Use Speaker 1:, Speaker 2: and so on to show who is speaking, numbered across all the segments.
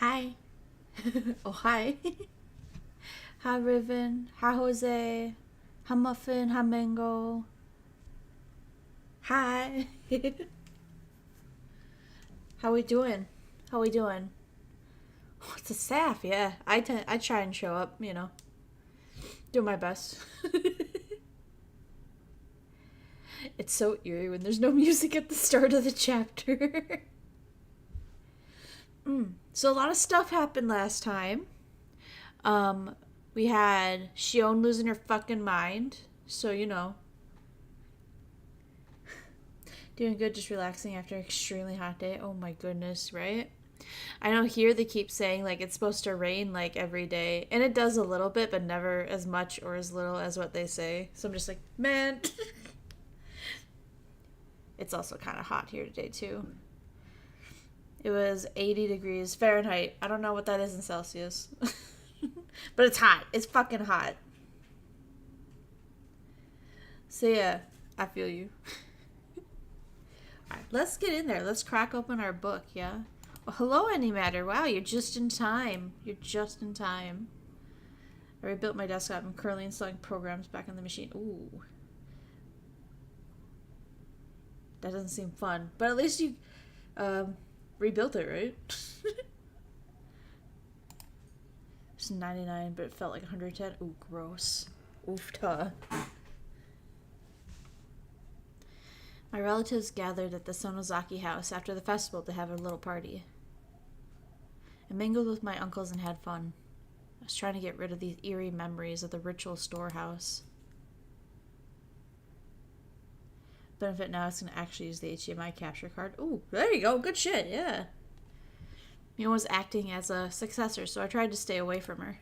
Speaker 1: Hi. Oh, hi. Hi, Riven. Hi, Jose. Hi, Muffin. Hi, Mango. Hi. How we doing? How we doing? Oh, it's a staff, yeah. I try and show up, do my best. It's so eerie when there's no music at the start of the chapter. So a lot of stuff happened last time. Um, we had Shion losing her fucking mind. So, doing good, just relaxing after an extremely hot day. Oh my goodness, right? I know here they keep saying like it's supposed to rain like every day, and it does a little bit, but never as much or as little as what they say. So I'm just like, man. It's also kind of hot here today too. It was 80 degrees Fahrenheit. I don't know what that is in Celsius. But it's hot. It's fucking hot. So yeah, I feel you. Alright, let's get in there. Let's crack open our book, yeah? Well, hello, Anymatter. Wow, you're just in time. You're just in time. I rebuilt my desktop. I'm currently installing programs back on the machine. Ooh. That doesn't seem fun. But at least you rebuilt it, right? It's 99, but it felt like 110. Ooh, gross. Oofta. My relatives gathered at the Sonozaki house after the festival to have a little party. I mingled with my uncles and had fun. I was trying to get rid of these eerie memories of the ritual storehouse. Benefit now is going to actually use the HDMI capture card. Ooh, there you go. Good shit, yeah. Mia was acting as a successor, so I tried to stay away from her.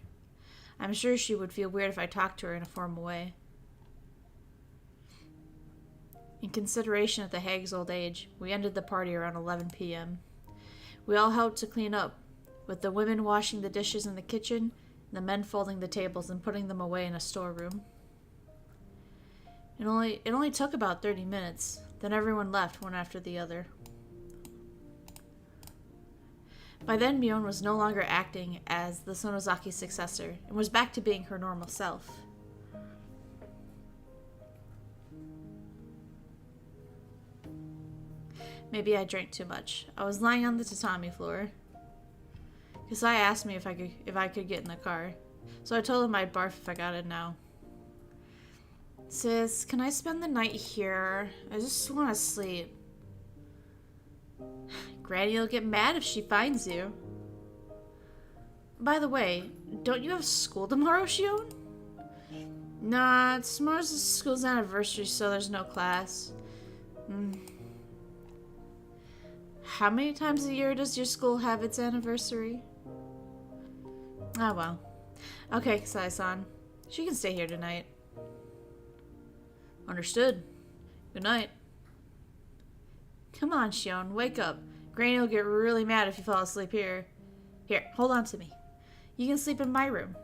Speaker 1: I'm sure she would feel weird if I talked to her in a formal way. In consideration of the hag's old age, we ended the party around 11 p.m. We all helped to clean up, with the women washing the dishes in the kitchen, and the men folding the tables and putting them away in a storeroom. It only took about 30 minutes, then everyone left one after the other. By then, Mion was no longer acting as the Sonozaki's successor, and was back to being her normal self. Maybe I drank too much. I was lying on the tatami floor. Kasai asked me if I could get in the car, so I told him I'd barf if I got in now. Sis, can I spend the night here? I just want to sleep. Granny'll get mad if she finds you. By the way, don't you have school tomorrow, Shion? Nah, tomorrow's the school's anniversary, so there's no class. How many times a year does your school have its anniversary? Ah, well. Okay, Kasai-san. She can stay here tonight. Understood. Good night. Come on, Shion, wake up. Granny will get really mad if you fall asleep here. Here, hold on to me. You can sleep in my room.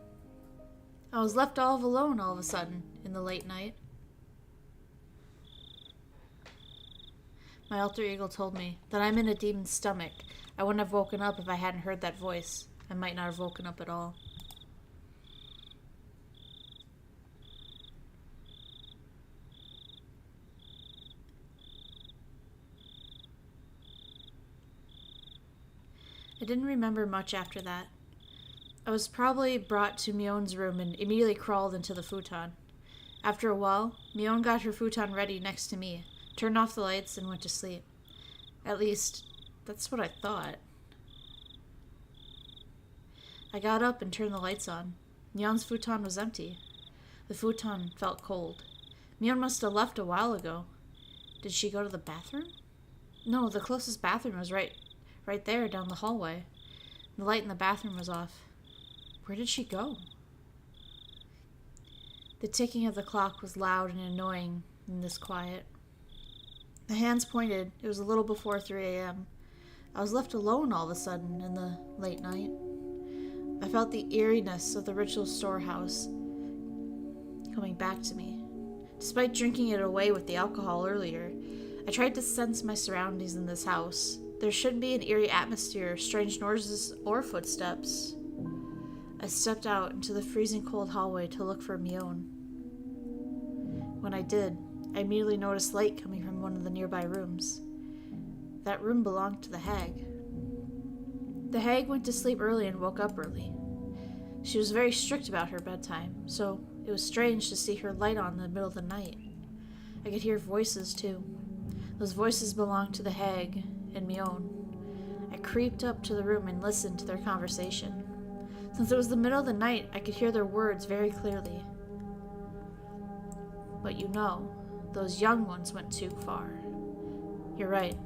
Speaker 1: I was left all alone all of a sudden, in the late night. My alter ego told me that I'm in a demon's stomach. I wouldn't have woken up if I hadn't heard that voice. I might not have woken up at all. I didn't remember much after that. I was probably brought to Mion's room and immediately crawled into the futon. After a while, Mion got her futon ready next to me, turned off the lights, and went to sleep. At least, that's what I thought. I got up and turned the lights on. Mion's futon was empty. The futon felt cold. Mion must have left a while ago. Did she go to the bathroom? No, the closest bathroom was right there down the hallway. The light in the bathroom was off. Where did she go? The ticking of the clock was loud and annoying in this quiet. The hands pointed. It was a little before 3 a.m. I was left alone all of a sudden in the late night. I felt the eeriness of the ritual storehouse coming back to me. Despite drinking it away with the alcohol earlier, I tried to sense my surroundings in this house. There shouldn't be an eerie atmosphere, strange noises, or footsteps. I stepped out into the freezing cold hallway to look for Mion. When I did, I immediately noticed light coming from one of the nearby rooms. That room belonged to the hag. The hag went to sleep early and woke up early. She was very strict about her bedtime, so it was strange to see her light on in the middle of the night. I could hear voices, too. Those voices belonged to the hag and Mion. I creeped up to the room and listened to their conversation. Since it was the middle of the night, I could hear their words very clearly. But you know, those young ones went too far. You're right.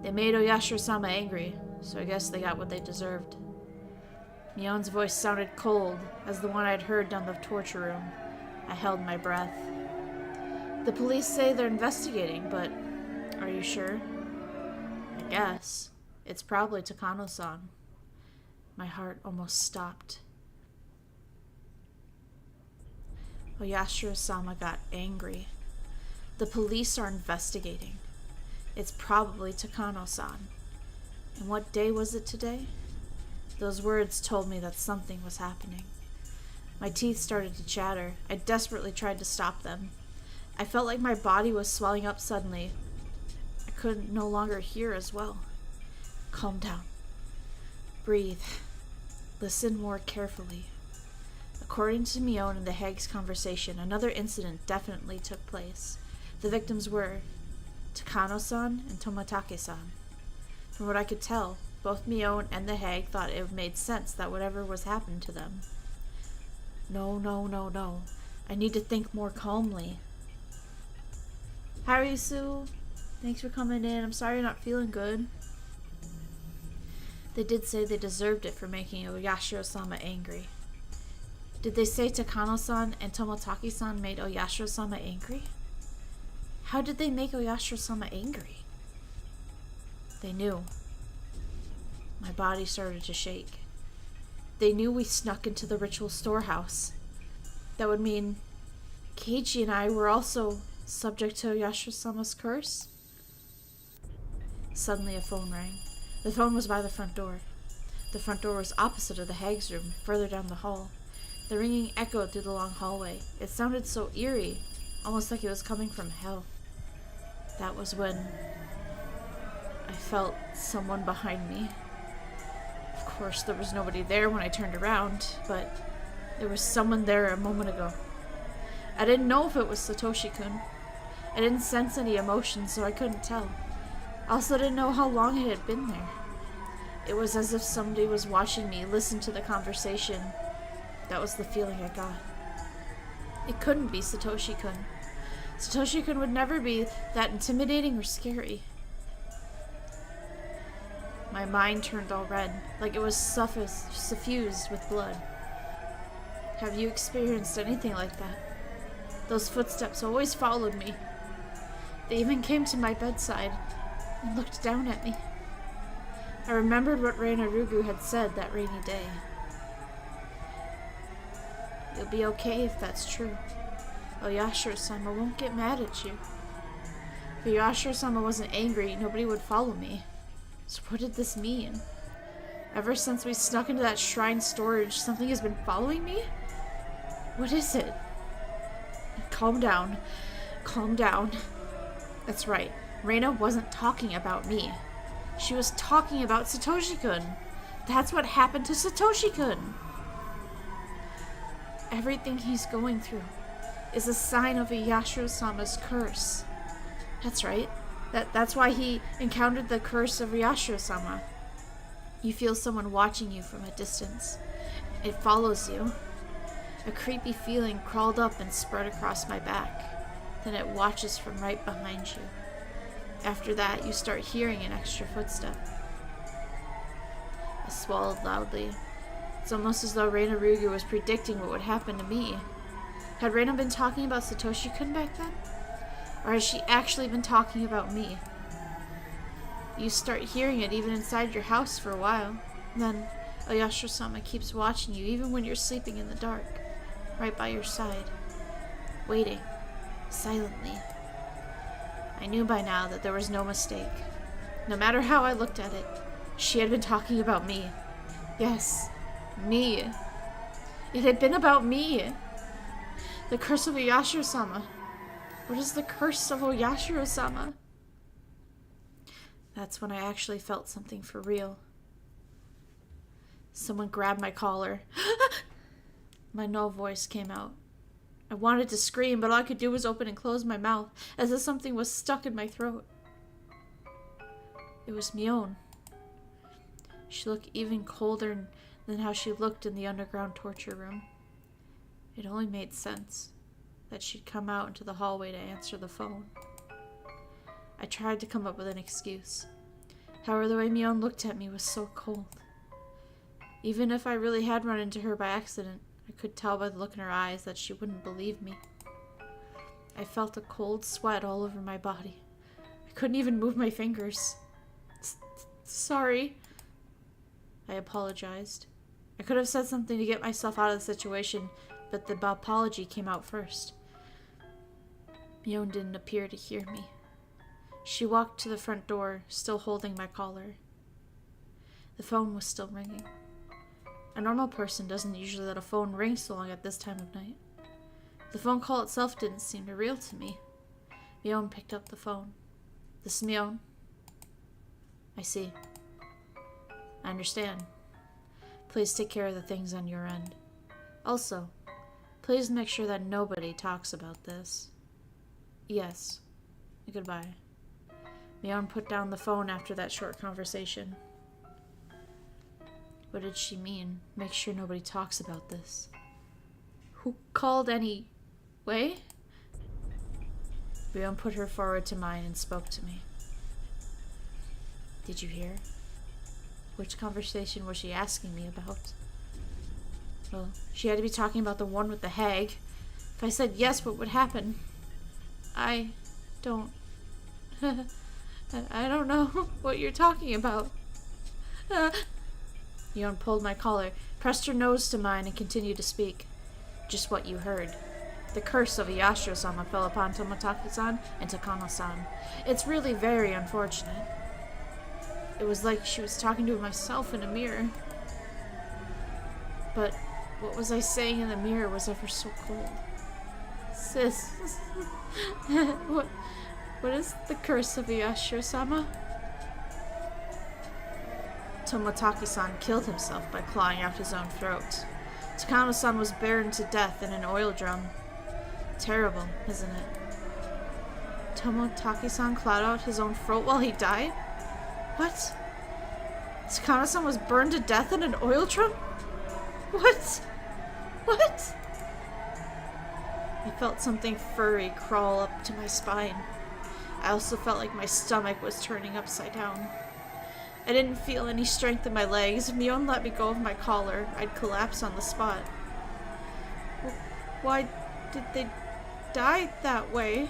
Speaker 1: They made Oyashiro-sama angry, so I guess they got what they deserved. Mion's voice sounded cold, as the one I'd heard down the torture room. I held my breath. The police say they're investigating, but are you sure? I guess. It's probably Takano-san. My heart almost stopped. Oyashiro-sama got angry. The police are investigating. It's probably Takano-san. And what day was it today? Those words told me that something was happening. My teeth started to chatter. I desperately tried to stop them. I felt like my body was swelling up suddenly. I could no longer hear as well. Calm down. Breathe. Listen more carefully. According to Mion and the hag's conversation, another incident definitely took place. The victims were Takano-san and Tomatake-san. From what I could tell, both Mion and the hag thought it made sense that whatever was happening to them. No. I need to think more calmly. Harisu, thanks for coming in. I'm sorry you're not feeling good. They did say they deserved it for making Oyashiro-sama angry. Did they say Takano-san and Tomatake-san made Oyashiro-sama angry? How did they make Oyashiro-sama angry? They knew. My body started to shake. They knew we snuck into the ritual storehouse. That would mean Keiichi and I were also subject to Oyashiro-sama's curse? Suddenly a phone rang. The phone was by the front door. The front door was opposite of the hag's room, further down the hall. The ringing echoed through the long hallway. It sounded so eerie, almost like it was coming from hell. That was when I felt someone behind me. Of course, there was nobody there when I turned around, but there was someone there a moment ago. I didn't know if it was Satoshi-kun. I didn't sense any emotion, so I couldn't tell. I also didn't know how long it had been there. It was as if somebody was watching me listen to the conversation. That was the feeling I got. It couldn't be Satoshi-kun. Satoshi-kun would never be that intimidating or scary. My mind turned all red, like it was suffused with blood. Have you experienced anything like that? Those footsteps always followed me. They even came to my bedside and looked down at me. I remembered what Reina Rugu had said that rainy day. You'll be okay if that's true. Oyashiro-sama won't get mad at you. If Oyashiro-sama wasn't angry, nobody would follow me. So what did this mean? Ever since we snuck into that shrine storage, something has been following me? What is it? Calm down. Calm down. That's right. Reina wasn't talking about me. She was talking about Satoshi-kun. That's what happened to Satoshi-kun. Everything he's going through is a sign of Oyashiro-sama's curse. That's right. That's why he encountered the curse of Oyashiro-sama. You feel someone watching you from a distance. It follows you. A creepy feeling crawled up and spread across my back. Then it watches from right behind you. After that, you start hearing an extra footstep. I swallowed loudly. It's almost as though Reina Rugu was predicting what would happen to me. Had Reina been talking about Satoshi-kun back then? Or has she actually been talking about me? You start hearing it even inside your house for a while. Then Oyashiro-sama keeps watching you even when you're sleeping in the dark, right by your side, waiting, silently. I knew by now that there was no mistake. No matter how I looked at it, she had been talking about me. Yes, me. It had been about me. The curse of Oyashiro-sama. What is the curse of Oyashiro-sama? That's when I actually felt something for real. Someone grabbed my collar. My null voice came out. I wanted to scream, but all I could do was open and close my mouth, as if something was stuck in my throat. It was Mion. She looked even colder than how she looked in the underground torture room. It only made sense that she'd come out into the hallway to answer the phone. I tried to come up with an excuse. However, the way Mion looked at me was so cold. Even if I really had run into her by accident, I could tell by the look in her eyes that she wouldn't believe me. I felt a cold sweat all over my body. I couldn't even move my fingers. Sorry. I apologized. I could have said something to get myself out of the situation, but the apology came out first. Mion didn't appear to hear me. She walked to the front door, still holding my collar. The phone was still ringing. A normal person doesn't usually let a phone ring so long at this time of night. The phone call itself didn't seem real to me. Mion picked up the phone. This is Mion. I see. I understand. Please take care of the things on your end. Also, please make sure that nobody talks about this. Yes. Goodbye. Mion put down the phone after that short conversation. What did she mean? Make sure nobody talks about this. Who called anyway? Mion put her forward to mine and spoke to me. Did you hear? Which conversation was she asking me about? Well, she had to be talking about the one with the hag. If I said yes, what would happen? I don't know what you're talking about. Mion pulled my collar, pressed her nose to mine, and continued to speak. Just what you heard. The curse of Oyashiro-sama fell upon Tomotaki-san and Takano-san. It's really very unfortunate. It was like she was talking to myself in a mirror. But what was I saying in the mirror was ever so cold. Sis, what is the curse of Oyashiro-sama? Tomotaki-san killed himself by clawing out his own throat. Takano-san was burned to death in an oil drum. Terrible, isn't it? Tomotaki-san clawed out his own throat while he died? What? Takano-san was burned to death in an oil drum? What? What? I felt something furry crawl up to my spine. I also felt like my stomach was turning upside down. I didn't feel any strength in my legs. If Mion let me go of my collar, I'd collapse on the spot. Why did they die that way?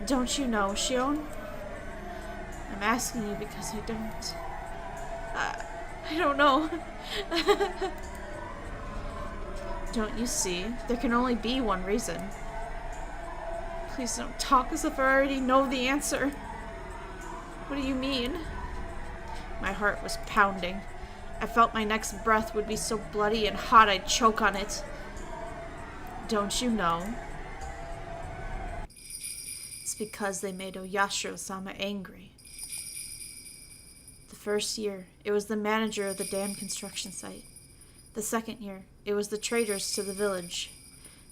Speaker 1: Don't you know, Shion? I'm asking you because I don't. I don't know. Don't you see? There can only be one reason. Please don't talk as if I already know the answer. What do you mean? My heart was pounding. I felt my next breath would be so bloody and hot I'd choke on it. Don't you know? It's because they made Oyashiro-sama angry. The first year, it was the manager of the dam construction site. The second year, it was the traders to the village.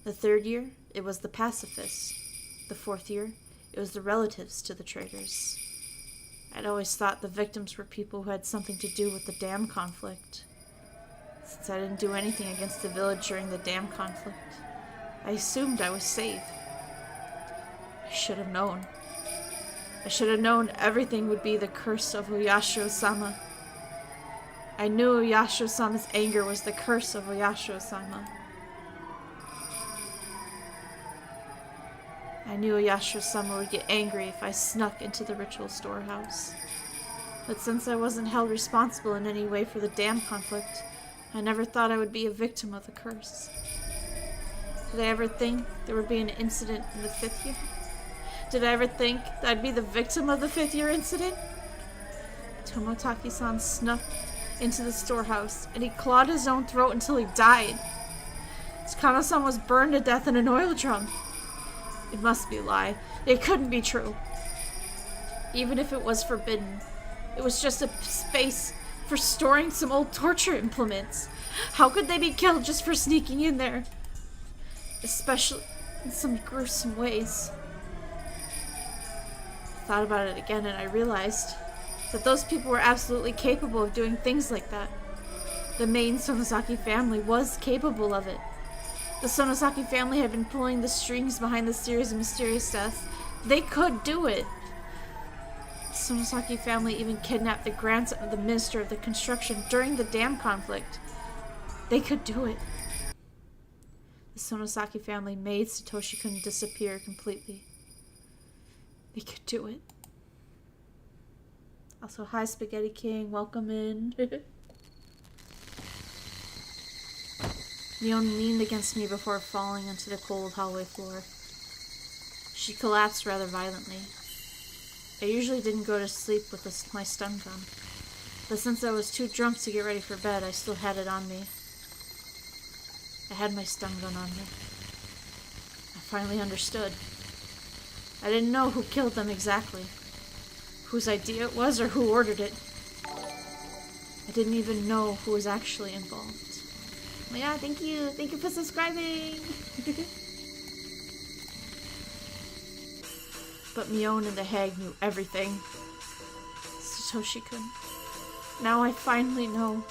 Speaker 1: The third year, it was the pacifists. The fourth year, it was the relatives to the traders. I'd always thought the victims were people who had something to do with the dam conflict. Since I didn't do anything against the village during the dam conflict, I assumed I was safe. I should have known. I should have known everything would be the curse of Oyashiro-sama. I knew Oyashiro-sama's anger was the curse of Oyashiro-sama. I knew Oyashiro-sama would get angry if I snuck into the ritual storehouse. But since I wasn't held responsible in any way for the dam conflict, I never thought I would be a victim of the curse. Did I ever think there would be an incident in the 5th year? Did I ever think that I'd be the victim of the 5th-year incident? Tomotaki-san snuck into the storehouse, and he clawed his own throat until he died. Tsukano-san was burned to death in an oil drum. It must be a lie. It couldn't be true. Even if it was forbidden, it was just a space for storing some old torture implements. How could they be killed just for sneaking in there? Especially in some gruesome ways. I thought about it again and I realized that those people were absolutely capable of doing things like that. The main Sonosaki family was capable of it. The Sonosaki family had been pulling the strings behind the series of mysterious deaths. They could do it. The Sonosaki family even kidnapped the grandson of the Minister of the Construction during the dam conflict. They could do it. The Sonosaki family made Satoshi-kun disappear completely. They could do it. Also, hi Spaghetti King, welcome in. Mion leaned against me before falling onto the cold hallway floor. She collapsed rather violently. I usually didn't go to sleep with my stun gun, but since I was too drunk to get ready for bed, I still had it on me. I had my stun gun on me. I finally understood. I didn't know who killed them exactly, whose idea it was or who ordered it. I didn't even know who was actually involved. Oh yeah, thank you. Thank you for subscribing. But Mion and the hag knew everything. Satoshi-kun. Now I finally know.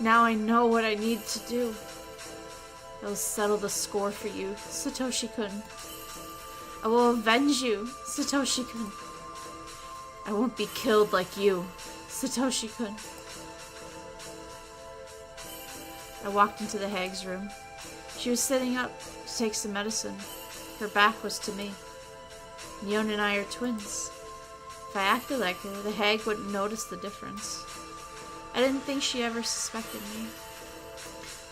Speaker 1: Now I know what I need to do. I will settle the score for you, Satoshi-kun. I will avenge you, Satoshi-kun. I won't be killed like you, Satoshi-kun. I walked into the hag's room. She was sitting up to take some medicine. Her back was to me. Mion and I are twins. If I acted like her, the hag wouldn't notice the difference. I didn't think she ever suspected me.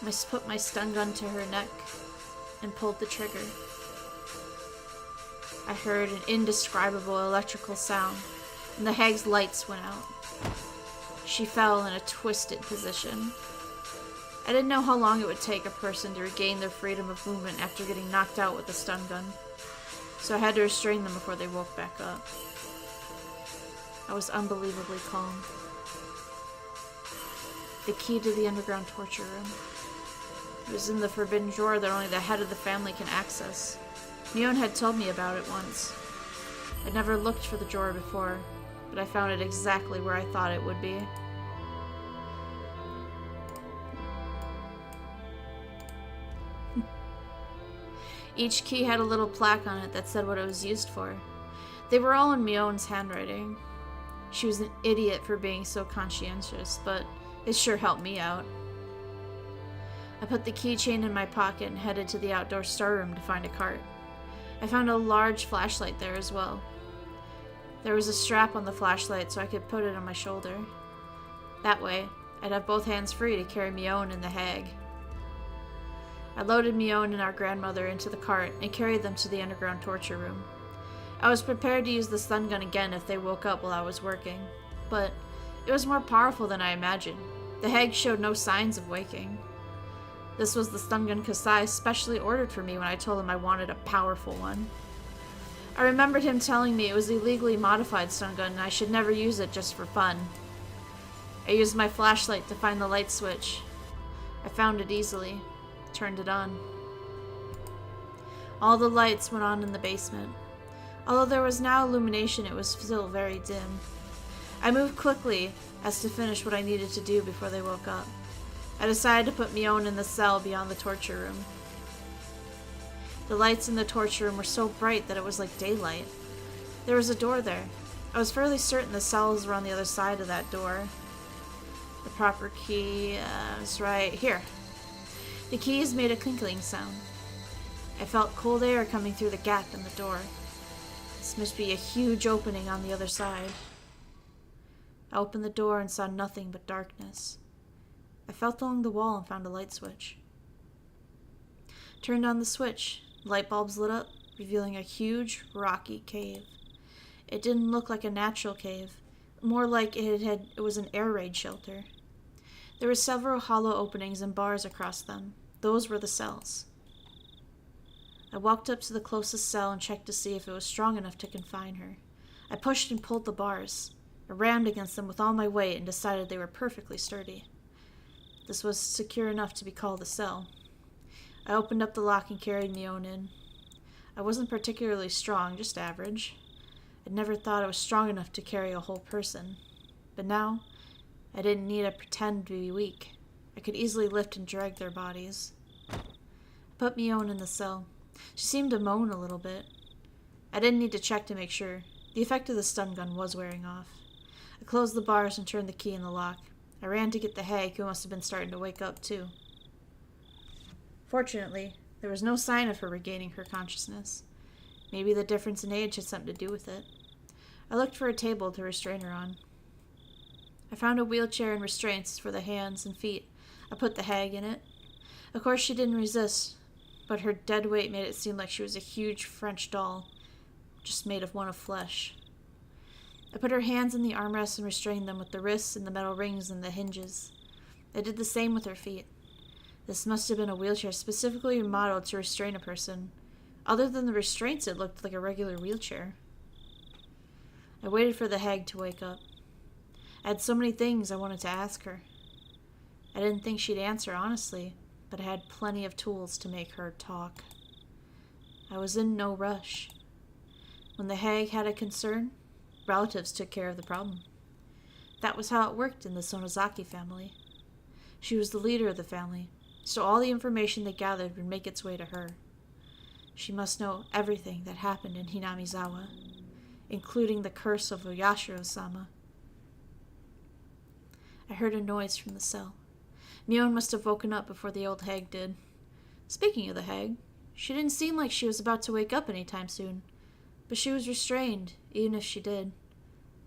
Speaker 1: I put my stun gun to her neck and pulled the trigger. I heard an indescribable electrical sound, and the hag's lights went out. She fell in a twisted position. I didn't know how long it would take a person to regain their freedom of movement after getting knocked out with a stun gun, so I had to restrain them before they woke back up. I was unbelievably calm. The key to the underground torture room. It was in the forbidden drawer that only the head of the family can access. Mion had told me about it once. I'd never looked for the drawer before, but I found it exactly where I thought it would be. Each key had a little plaque on it that said what it was used for. They were all in Mion's handwriting. She was an idiot for being so conscientious, but it sure helped me out. I put the keychain in my pocket and headed to the outdoor storeroom to find a cart. I found a large flashlight there as well. There was a strap on the flashlight so I could put it on my shoulder. That way, I'd have both hands free to carry Mion and the hag. I loaded Mion and our grandmother into the cart and carried them to the underground torture room. I was prepared to use the stun gun again if they woke up while I was working, but it was more powerful than I imagined. The hag showed no signs of waking. This was the stun gun Kasai specially ordered for me when I told him I wanted a powerful one. I remembered him telling me it was a legally modified stun gun and I should never use it just for fun. I used my flashlight to find the light switch. I found it easily. Turned it on. All the lights went on in the basement. Although there was now illumination, it was still very dim. I moved quickly as to finish what I needed to do before they woke up. I decided to put Mion in the cell beyond the torture room. The lights in the torture room were so bright that it was like daylight. There was a door there. I was fairly certain the cells were on the other side of that door. The proper key is right here. The keys made a clinking sound. I felt cold air coming through the gap in the door. This must be a huge opening on the other side. I opened the door and saw nothing but darkness. I felt along the wall and found a light switch. Turned on the switch. The light bulbs lit up. revealing a huge, rocky cave. It didn't look like a natural cave, more like it was an air raid shelter. There were several hollow openings and bars across them. Those were the cells. I walked up to the closest cell and checked to see if it was strong enough to confine her. I pushed and pulled the bars. I rammed against them with all my weight and decided they were perfectly sturdy. This was secure enough to be called a cell. I opened up the lock and carried Mion in. I wasn't particularly strong, just average. I'd never thought I was strong enough to carry a whole person. But now, I didn't need to pretend to be weak. I could easily lift and drag their bodies. I put Mion in the cell. She seemed to moan a little bit. I didn't need to check to make sure. The effect of the stun gun was wearing off. I closed the bars and turned the key in the lock. I ran to get the hag, who must have been starting to wake up too. Fortunately, there was no sign of her regaining her consciousness. Maybe the difference in age had something to do with it. I looked for a table to restrain her on. I found a wheelchair and restraints for the hands and feet. I put the hag in it. Of course, she didn't resist, but her dead weight made it seem like she was a huge French doll, just made of one of flesh. I put her hands in the armrests and restrained them with the wrists and the metal rings and the hinges. I did the same with her feet. This must have been a wheelchair specifically remodeled to restrain a person. Other than the restraints, it looked like a regular wheelchair. I waited for the hag to wake up. I had so many things I wanted to ask her. I didn't think she'd answer honestly, but I had plenty of tools to make her talk. I was in no rush. When the hag had a concern, relatives took care of the problem. That was how it worked in the Sonozaki family. She was the leader of the family, so all the information they gathered would make its way to her. She must know everything that happened in Hinamizawa, including the curse of Oyashiro-sama. I heard a noise from the cell. Mion must have woken up before the old hag did. Speaking of the hag, she didn't seem like she was about to wake up anytime soon, but she was restrained, even if she did.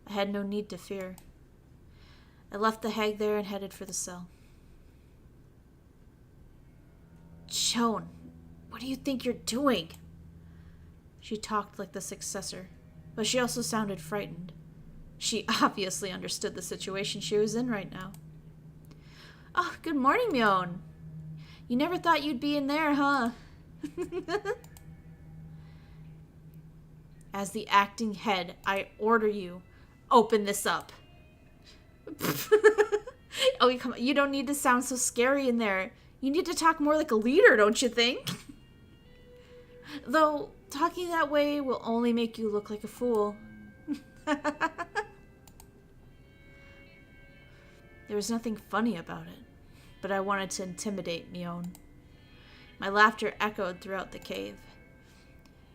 Speaker 1: I had no need to fear. I left the hag there and headed for the cell. Chon, what do you think you're doing? She talked like the successor, but she also sounded frightened. She obviously understood the situation she was in right now. Oh, good morning, Mion. You never thought you'd be in there, huh? As the acting head, I order you, open this up. Oh, come on. You don't need to sound so scary in there. You need to talk more like a leader, don't you think? Though, talking that way will only make you look like a fool. There was nothing funny about it, but I wanted to intimidate Mion. My laughter echoed throughout the cave.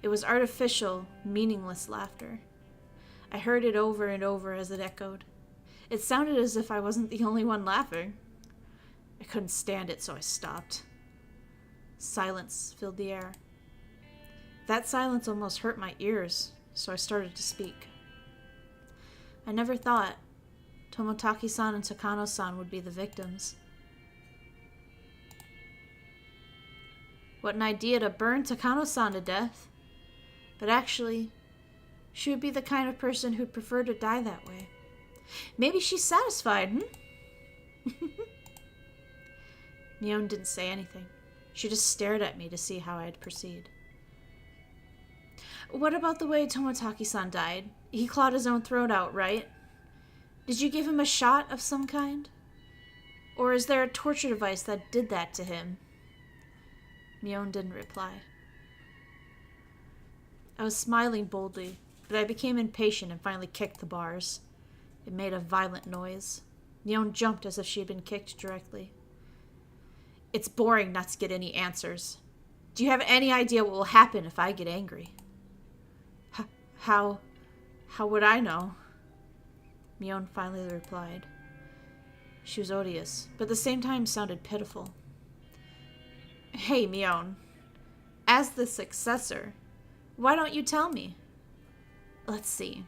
Speaker 1: It was artificial, meaningless laughter. I heard it over and over as it echoed. It sounded as if I wasn't the only one laughing. I couldn't stand it, so I stopped. Silence filled the air. That silence almost hurt my ears, so I started to speak. I never thought Tomotaki-san and Takano-san would be the victims. What an idea to burn Takano-san to death. But actually, she would be the kind of person who'd prefer to die that way. Maybe she's satisfied, Mion didn't say anything. She just stared at me to see how I'd proceed. What about the way Tomotaki-san died? He clawed his own throat out, right? Did you give him a shot of some kind? Or is there a torture device that did that to him? Mion didn't reply. I was smiling boldly, but I became impatient and finally kicked the bars. It made a violent noise. Mion jumped as if she had been kicked directly. It's boring not to get any answers. Do you have any idea what will happen if I get angry? How would I know? Mion finally replied. She was odious, but at the same time sounded pitiful. Hey, Mion. As the successor, why don't you tell me? Let's see.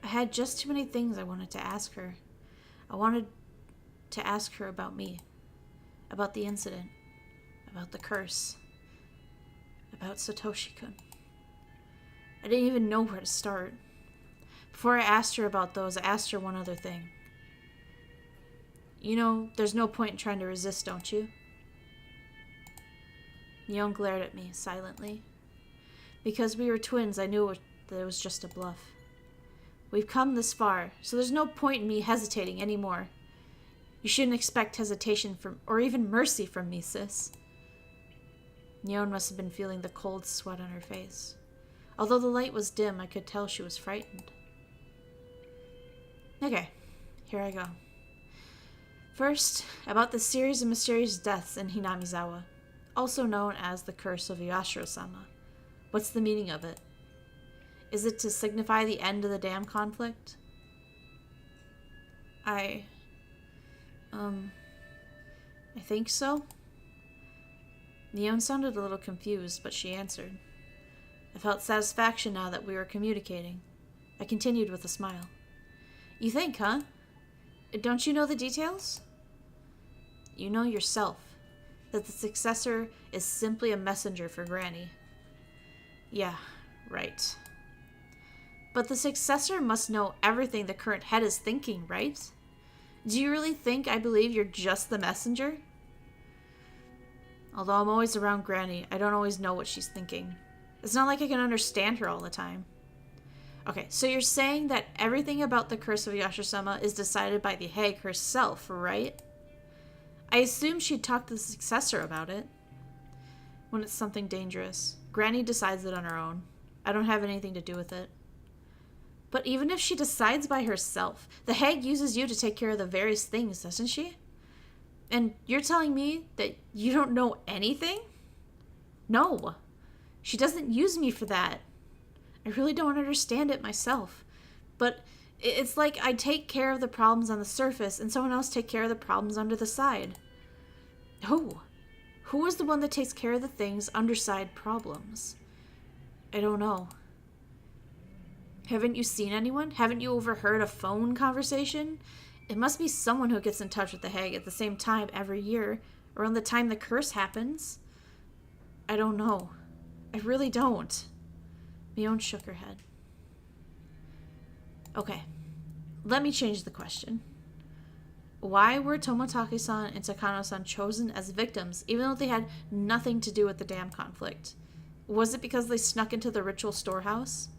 Speaker 1: I had just too many things I wanted to ask her. I wanted to ask her about me. About the incident. About the curse. About Satoshi-kun. I didn't even know where to start. Before I asked her about those, I asked her one other thing. You know, there's no point in trying to resist, don't you? Nyon glared at me silently. Because we were twins, I knew that it was just a bluff. We've come this far, so there's no point in me hesitating anymore. You shouldn't expect hesitation from, or even mercy from me, sis. Nyon must have been feeling the cold sweat on her face. Although the light was dim, I could tell she was frightened. Okay, here I go. First, about the series of mysterious deaths in Hinamizawa, also known as the Curse of Yashiro-sama. What's the meaning of it? Is it to signify the end of the dam conflict? I think so. Nyon sounded a little confused, but she answered. I felt satisfaction now that we were communicating. I continued with a smile. You think, huh? Don't you know the details? You know yourself that the successor is simply a messenger for Granny. Yeah, right. But the successor must know everything the current head is thinking, right? Do you really think I believe you're just the messenger? Although I'm always around Granny, I don't always know what she's thinking. It's not like I can understand her all the time. Okay, so you're saying that everything about the Curse of Yashiro-sama is decided by the hag herself, right? I assume she'd talk to the successor about it. When it's something dangerous, Granny decides it on her own. I don't have anything to do with it. But even if she decides by herself, the hag uses you to take care of the various things, doesn't she? And you're telling me that you don't know anything? No. She doesn't use me for that. I really don't understand it myself. But it's like I take care of the problems on the surface and someone else take care of the problems under the side. Who? Who is the one that takes care of the things underside problems? I don't know. Haven't you seen anyone? Haven't you overheard a phone conversation? It must be someone who gets in touch with the hag at the same time every year, around the time the curse happens. I don't know. I really don't. Mion shook her head. Okay, let me change the question. Why were Tomotage-san and Takano-san chosen as victims, even though they had nothing to do with the dam conflict? Was it because they snuck into the ritual storehouse?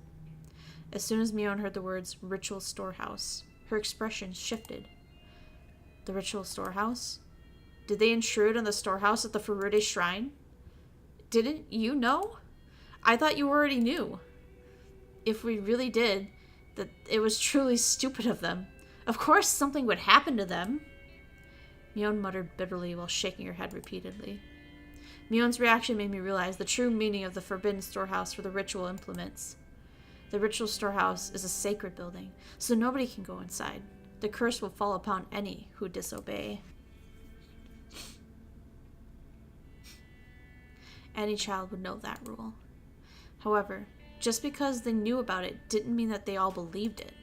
Speaker 1: As soon as Mion heard the words ritual storehouse, her expression shifted. The ritual storehouse? Did they intrude on the storehouse at the Furude Shrine? Didn't you know? I thought you already knew. If we really did, that it was truly stupid of them. Of course something would happen to them. Mion muttered bitterly while shaking her head repeatedly. Mion's reaction made me realize the true meaning of the forbidden storehouse for the ritual implements. The ritual storehouse is a sacred building, so nobody can go inside. The curse will fall upon any who disobey. Any child would know that rule. However, just because they knew about it didn't mean that they all believed it.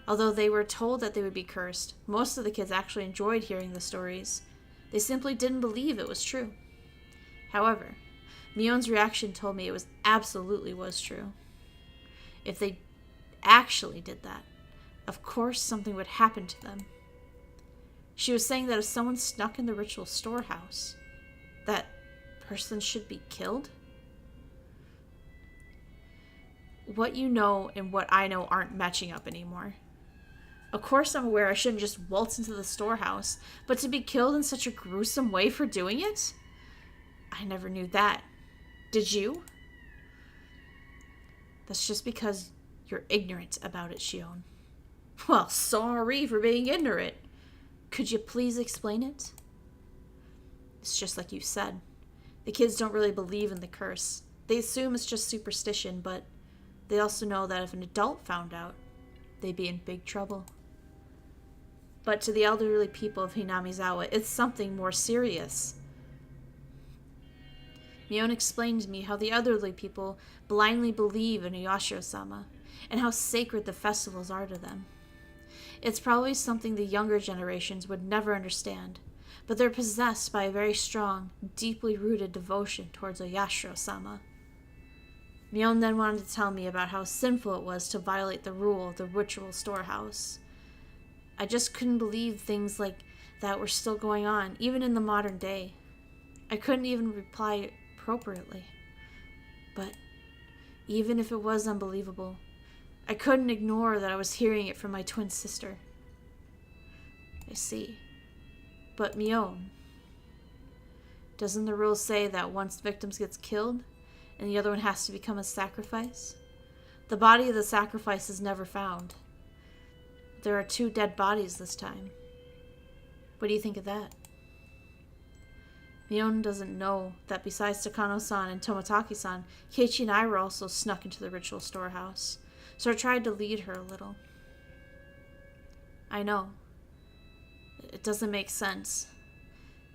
Speaker 1: Although they were told that they would be cursed, most of the kids actually enjoyed hearing the stories. They simply didn't believe it was true. However, Mion's reaction told me it absolutely was true. If they actually did that, of course something would happen to them. She was saying that if someone snuck in the ritual storehouse, that person should be killed? What you know and what I know aren't matching up anymore. Of course I'm aware I shouldn't just waltz into the storehouse, but to be killed in such a gruesome way for doing it? I never knew that. Did you? That's just because you're ignorant about it, Shion. Well, sorry for being ignorant. Could you please explain it? It's just like you said. The kids don't really believe in the curse. They assume it's just superstition, but they also know that if an adult found out, they'd be in big trouble. But to the elderly people of Hinamizawa, it's something more serious. Mion explained to me how the elderly people blindly believe in Yashiro-sama, and how sacred the festivals are to them. It's probably something the younger generations would never understand, but they're possessed by a very strong, deeply rooted devotion towards Oyashiro-sama. Mion then wanted to tell me about how sinful it was to violate the rule of the ritual storehouse. I just couldn't believe things like that were still going on, even in the modern day. I couldn't even reply appropriately. But even if it was unbelievable, I couldn't ignore that I was hearing it from my twin sister. I see. But Mion, doesn't the rule say that once the victim gets killed, and the other one has to become a sacrifice? The body of the sacrifice is never found. There are 2 dead bodies this time. What do you think of that? Mion doesn't know that besides Takano-san and Toмотaki-san, Keiichi and I were also snuck into the ritual storehouse, so I tried to lead her a little. I know. It doesn't make sense.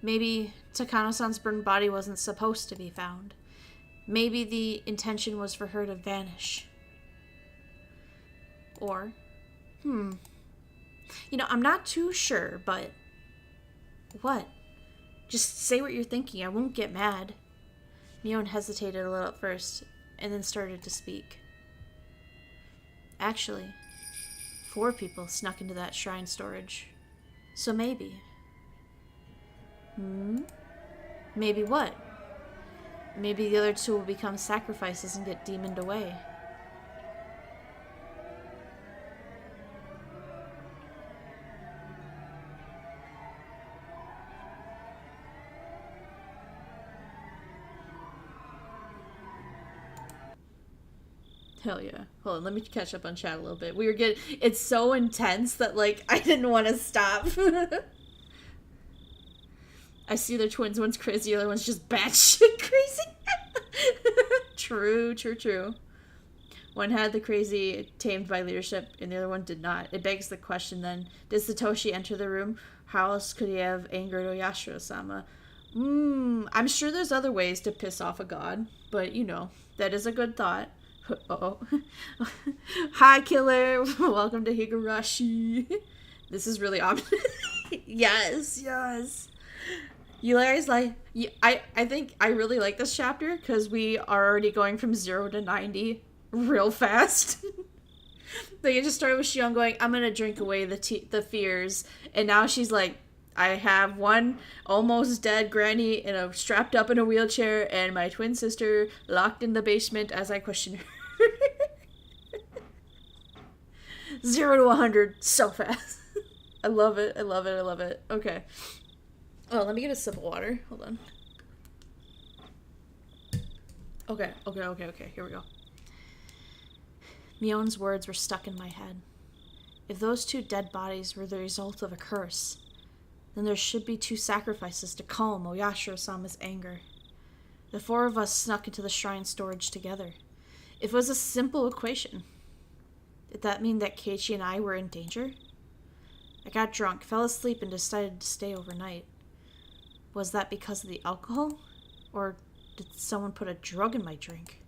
Speaker 1: Maybe Takano-san's burned body wasn't supposed to be found. Maybe the intention was for her to vanish. Or, I'm not too sure, but... What? Just say what you're thinking. I won't get mad. Mion hesitated a little at first, and then started to speak. Actually, 4 people snuck into that shrine storage. So maybe. Maybe what? Maybe the other 2 will become sacrifices and get demoned away. Hell yeah. Hold on, let me catch up on chat a little bit. It's so intense that, I didn't want to stop. I see their twins. One's crazy, the other one's just batshit crazy. True. One had the crazy tamed by leadership, and the other one did not. It begs the question then, did Satoshi enter the room? How else could he have angered Oyashiro-sama? I'm sure there's other ways to piss off a god, but, that is a good thought. Uh-oh. Hi, killer. Welcome to Higurashi. This is really obvious. Yes. Hilarious, I think I really like this chapter because we are already going from 0 to 90 real fast. They just started with Shion going, I'm gonna drink away the fears, and now she's like, I have one almost dead granny strapped up in a wheelchair, and my twin sister locked in the basement as I question her. 0 to 100 so fast. I love it. Okay. Oh, let me get a sip of water. Hold on. Okay. Here we go. Mion's words were stuck in my head. If those 2 dead bodies were the result of a curse, then there should be 2 sacrifices to calm Oyashiro-sama's anger. The 4 of us snuck into the shrine storage together. If it was a simple equation, did that mean that Keiichi and I were in danger? I got drunk, fell asleep, and decided to stay overnight. Was that because of the alcohol? Or did someone put a drug in my drink?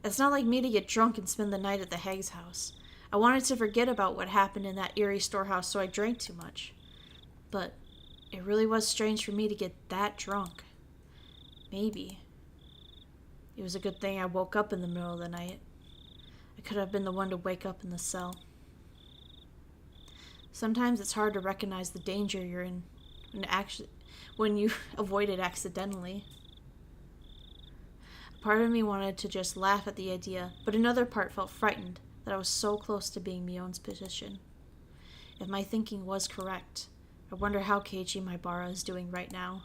Speaker 1: It's not like me to get drunk and spend the night at the hag's house. I wanted to forget about what happened in that eerie storehouse, so I drank too much. But it really was strange for me to get that drunk. Maybe it was a good thing I woke up in the middle of the night. I could have been the one to wake up in the cell. Sometimes it's hard to recognize the danger you're in when you avoid it accidentally. A part of me wanted to just laugh at the idea, but another part felt frightened that I was so close to being Mion's position. If my thinking was correct, I wonder how Keiichi Maibara is doing right now.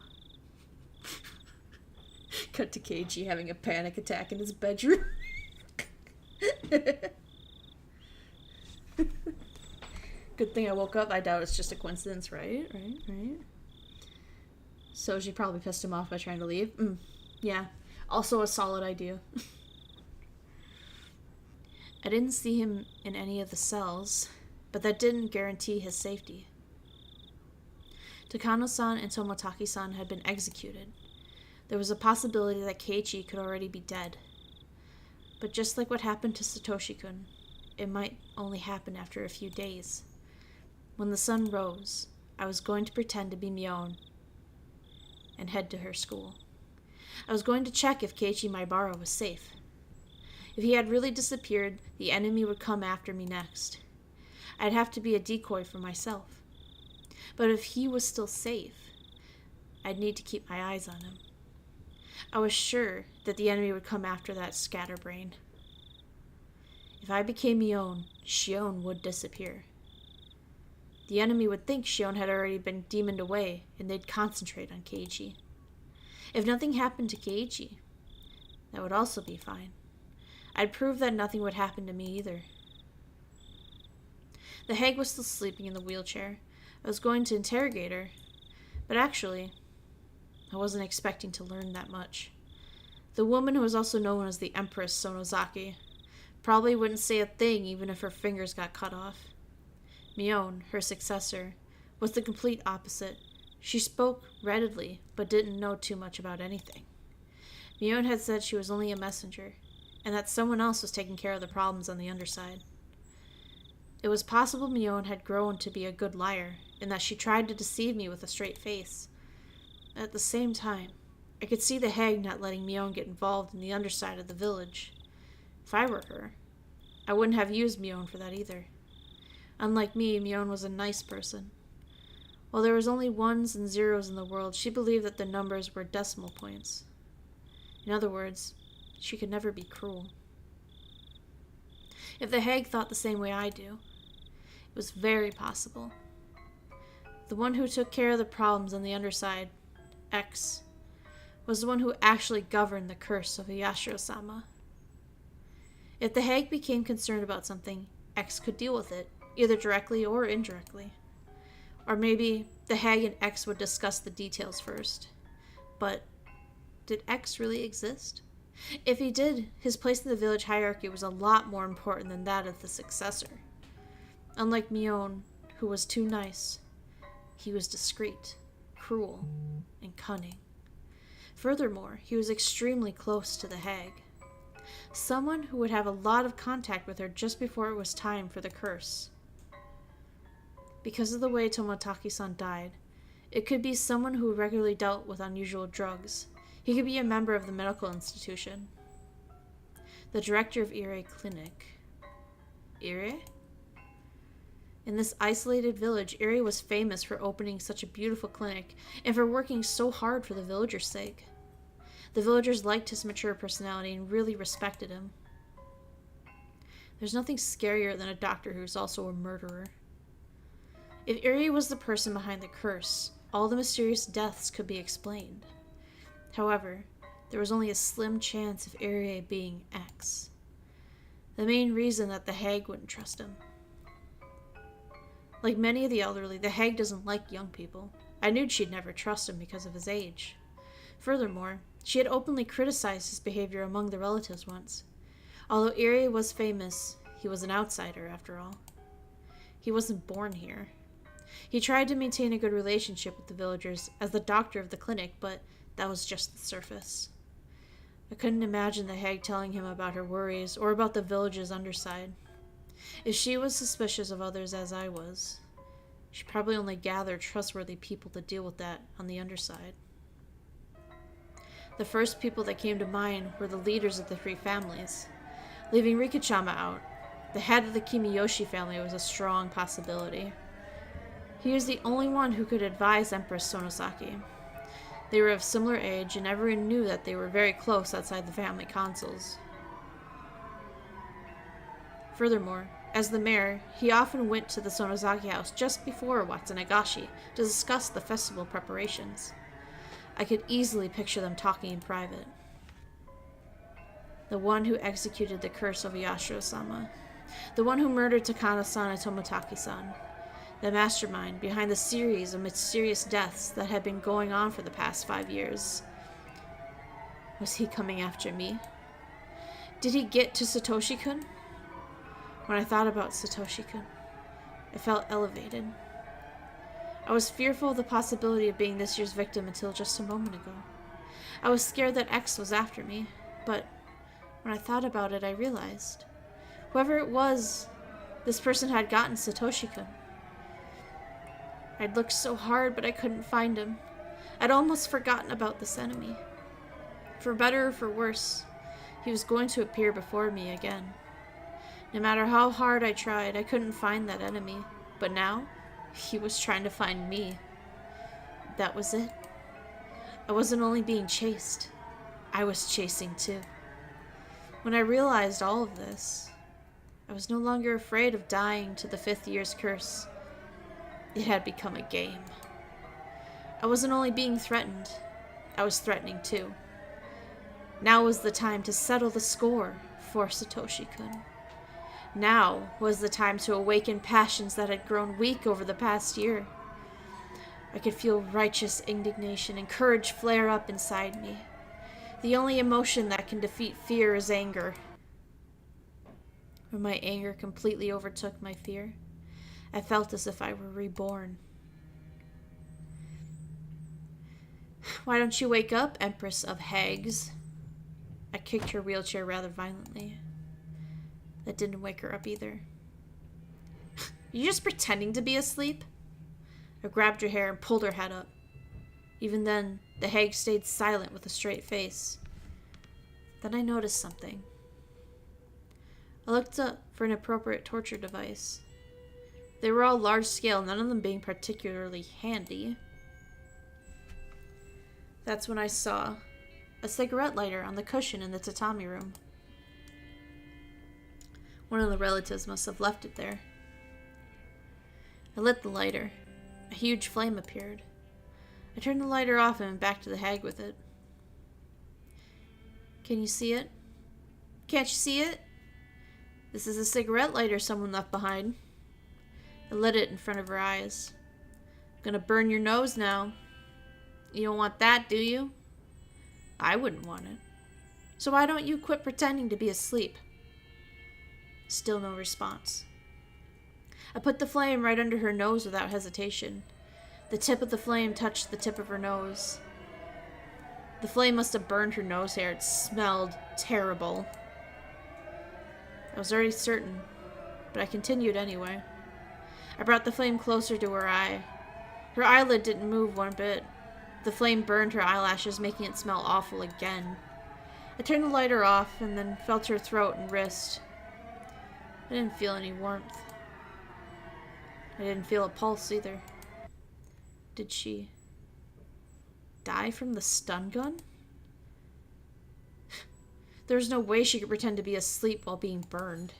Speaker 1: Cut to Keiichi having a panic attack in his bedroom. Good thing I woke up. I doubt it's just a coincidence, right? So she probably pissed him off by trying to leave. Yeah. Also a solid idea. I didn't see him in any of the cells, but that didn't guarantee his safety. Takano-san and Toмотaki-san had been executed. There was a possibility that Keiichi could already be dead. But just like what happened to Satoshi-kun, it might only happen after a few days. When the sun rose, I was going to pretend to be Mion and head to her school. I was going to check if Keiichi Maibara was safe. If he had really disappeared, the enemy would come after me next. I'd have to be a decoy for myself. But if he was still safe, I'd need to keep my eyes on him. I was sure that the enemy would come after that scatterbrain. If I became Mion, Shion would disappear. The enemy would think Shion had already been demoned away, and they'd concentrate on Keiichi. If nothing happened to Keiichi, that would also be fine. I'd prove that nothing would happen to me either. The hag was still sleeping in the wheelchair. I was going to interrogate her, but actually, I wasn't expecting to learn that much. The woman, who was also known as the Empress Sonozaki, probably wouldn't say a thing even if her fingers got cut off. Mion, her successor, was the complete opposite. She spoke readily, but didn't know too much about anything. Mion had said she was only a messenger, and that someone else was taking care of the problems on the underside. It was possible Mion had grown to be a good liar, and that she tried to deceive me with a straight face. At the same time, I could see the hag not letting Mion get involved in the underside of the village. If I were her, I wouldn't have used Mion for that either. Unlike me, Mion was a nice person. While there was only ones and zeros in the world, she believed that the numbers were decimal points. In other words, she could never be cruel. If the hag thought the same way I do, it was very possible. The one who took care of the problems on the underside, X, was the one who actually governed the curse of Yashiro-sama. If the hag became concerned about something, X could deal with it, either directly or indirectly. Or maybe the hag and X would discuss the details first. But did X really exist? If he did, his place in the village hierarchy was a lot more important than that of the successor. Unlike Mion, who was too nice, he was discreet, cruel, and cunning. Furthermore, he was extremely close to the hag. Someone who would have a lot of contact with her just before it was time for the curse. Because of the way Tomotaki-san died, it could be someone who regularly dealt with unusual drugs. He could be a member of the medical institution. The director of Ire Clinic. Ire? In this isolated village, Ire was famous for opening such a beautiful clinic and for working so hard for the villagers' sake. The villagers liked his mature personality and really respected him. There's nothing scarier than a doctor who's also a murderer. If Ire was the person behind the curse, all the mysterious deaths could be explained. However, there was only a slim chance of Ire being X. The main reason that the hag wouldn't trust him. Like many of the elderly, the hag doesn't like young people. I knew she'd never trust him because of his age. Furthermore, she had openly criticized his behavior among the relatives once. Although Ire was famous, he was an outsider after all. He wasn't born here. He tried to maintain a good relationship with the villagers as the doctor of the clinic, but that was just the surface. I couldn't imagine the hag telling him about her worries or about the village's underside. If she was suspicious of others as I was, she probably only gathered trustworthy people to deal with that on the underside. The first people that came to mind were the leaders of the three families. Leaving Rikachama out, the head of the Kimiyoshi family was a strong possibility. He was the only one who could advise Empress Sonosaki. They were of similar age, and everyone knew that they were very close outside the family councils. Furthermore, as the mayor, he often went to the Sonozaki house just before Watsunegashi to discuss the festival preparations. I could easily picture them talking in private. The one who executed the curse of Yashiro-sama. The one who murdered Takano-san and Tomotaki-san. The mastermind behind the series of mysterious deaths that had been going on for the past 5 years. Was he coming after me? Did he get to Satoshi-kun? When I thought about Satoshi-kun, I felt elevated. I was fearful of the possibility of being this year's victim until just a moment ago. I was scared that X was after me, but when I thought about it, I realized whoever it was, this person had gotten Satoshi-kun. I'd looked so hard, but I couldn't find him. I'd almost forgotten about this enemy. For better or for worse, he was going to appear before me again. No matter how hard I tried, I couldn't find that enemy. But now, he was trying to find me. That was it. I wasn't only being chased, I was chasing too. When I realized all of this, I was no longer afraid of dying to the 5th year's curse. It had become a game. I wasn't only being threatened, I was threatening too. Now was the time to settle the score for Satoshi-kun. Now was the time to awaken passions that had grown weak over the past year. I could feel righteous indignation and courage flare up inside me. The only emotion that can defeat fear is anger. When my anger completely overtook my fear, I felt as if I were reborn. Why don't you wake up, Empress of Hags? I kicked her wheelchair rather violently. That didn't wake her up either. You just pretending to be asleep? I grabbed her hair and pulled her head up. Even then, the hag stayed silent with a straight face. Then I noticed something. I looked up for an appropriate torture device. They were all large scale, none of them being particularly handy. That's when I saw a cigarette lighter on the cushion in the tatami room. One of the relatives must have left it there. I lit the lighter. A huge flame appeared. I turned the lighter off and went back to the hag with it. Can you see it? Can't you see it? This is a cigarette lighter someone left behind. I lit it in front of her eyes. I'm gonna burn your nose now. You don't want that, do you? I wouldn't want it. So why don't you quit pretending to be asleep? Still no response. I put the flame right under her nose without hesitation. The tip of the flame touched the tip of her nose. The flame must have burned her nose hair. It smelled terrible. I was already certain, but I continued anyway. I brought the flame closer to her eye. Her eyelid didn't move one bit. The flame burned her eyelashes, making it smell awful again. I turned the lighter off and then felt her throat and wrist. I didn't feel any warmth. I didn't feel a pulse either. Did she die from the stun gun? There was no way she could pretend to be asleep while being burned.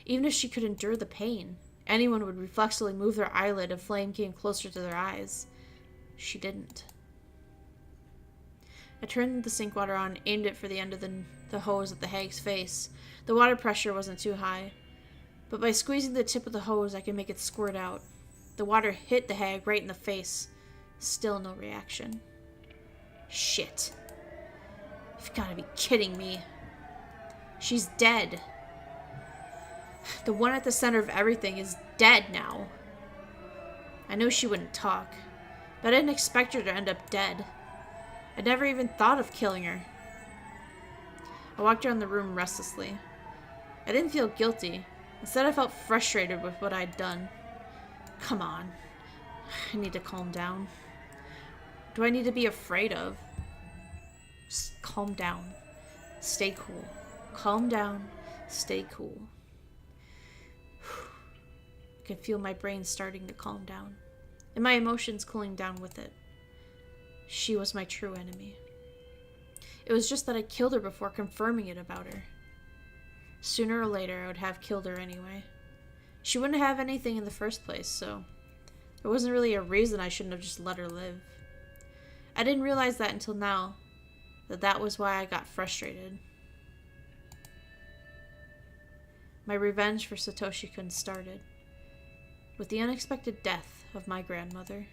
Speaker 1: Even if she could endure the pain, anyone would reflexively move their eyelid if flame came closer to their eyes. She didn't. I turned the sink water on, aimed it for the end of the hose at the hag's face. The water pressure wasn't too high, but by squeezing the tip of the hose, I could make it squirt out. The water hit the hag right in the face. Still no reaction. Shit. You've got to be kidding me. She's dead. The one at the center of everything is dead now. I knew she wouldn't talk, but I didn't expect her to end up dead. I never even thought of killing her. I walked around the room restlessly. I didn't feel guilty. Instead, I felt frustrated with what I'd done. Come on. I need to calm down. What do I need to be afraid of? Just calm down. Stay cool. Calm down. Stay cool. I could feel my brain starting to calm down, and my emotions cooling down with it. She was my true enemy. It was just that I killed her before confirming it about her. Sooner or later, I would have killed her anyway. She wouldn't have anything in the first place, so there wasn't really a reason I shouldn't have just let her live. I didn't realize that until now, that was why I got frustrated. My revenge for Satoshi-kun started with the unexpected death of my grandmother.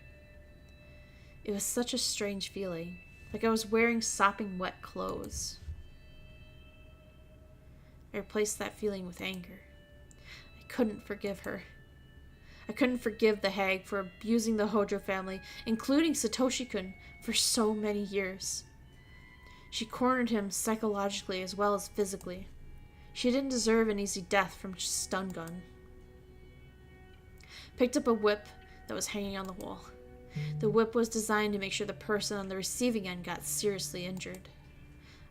Speaker 1: It was such a strange feeling, like I was wearing sopping wet clothes. I replaced that feeling with anger. I couldn't forgive her. I couldn't forgive the hag for abusing the Hojo family, including Satoshi-kun, for so many years. She cornered him psychologically as well as physically. She didn't deserve an easy death from a stun gun. Picked up a whip that was hanging on the wall. The whip was designed to make sure the person on the receiving end got seriously injured.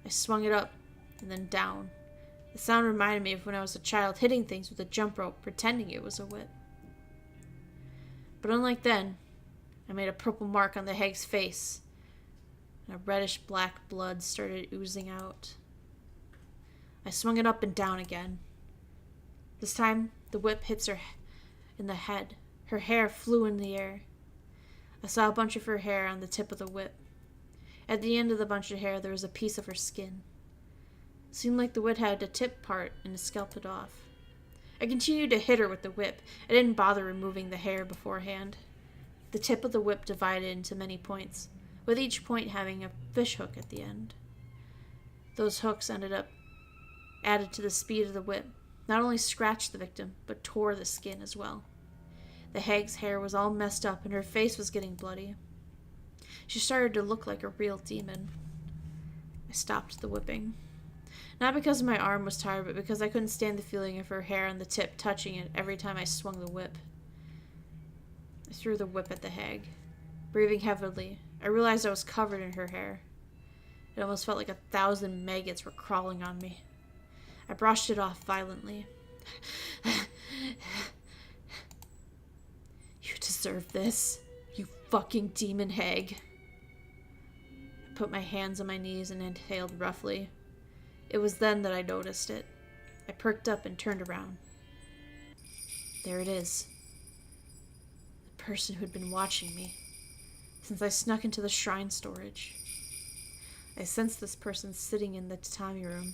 Speaker 1: I swung it up and then down. The sound reminded me of when I was a child hitting things with a jump rope, pretending it was a whip. But unlike then, I made a purple mark on the hag's face, and a reddish-black blood started oozing out. I swung it up and down again. This time, the whip hits her in the head. Her hair flew in the air. I saw a bunch of her hair on the tip of the whip. At the end of the bunch of hair, there was a piece of her skin. It seemed like the whip had a tip part and scalped it off. I continued to hit her with the whip. I didn't bother removing the hair beforehand. The tip of the whip divided into many points, with each point having a fish hook at the end. Those hooks ended up added to the speed of the whip, not only scratched the victim, but tore the skin as well. The hag's hair was all messed up and her face was getting bloody. She started to look like a real demon. I stopped the whipping. Not because my arm was tired, but because I couldn't stand the feeling of her hair on the tip touching it every time I swung the whip. I threw the whip at the hag. Breathing heavily, I realized I was covered in her hair. It almost felt like 1,000 maggots were crawling on me. I brushed it off violently. You deserve this, you fucking demon hag. I put my hands on my knees and inhaled roughly. It was then that I noticed it. I perked up and turned around. There it is. The person who'd been watching me since I snuck into the shrine storage. I sensed this person sitting in the tatami room.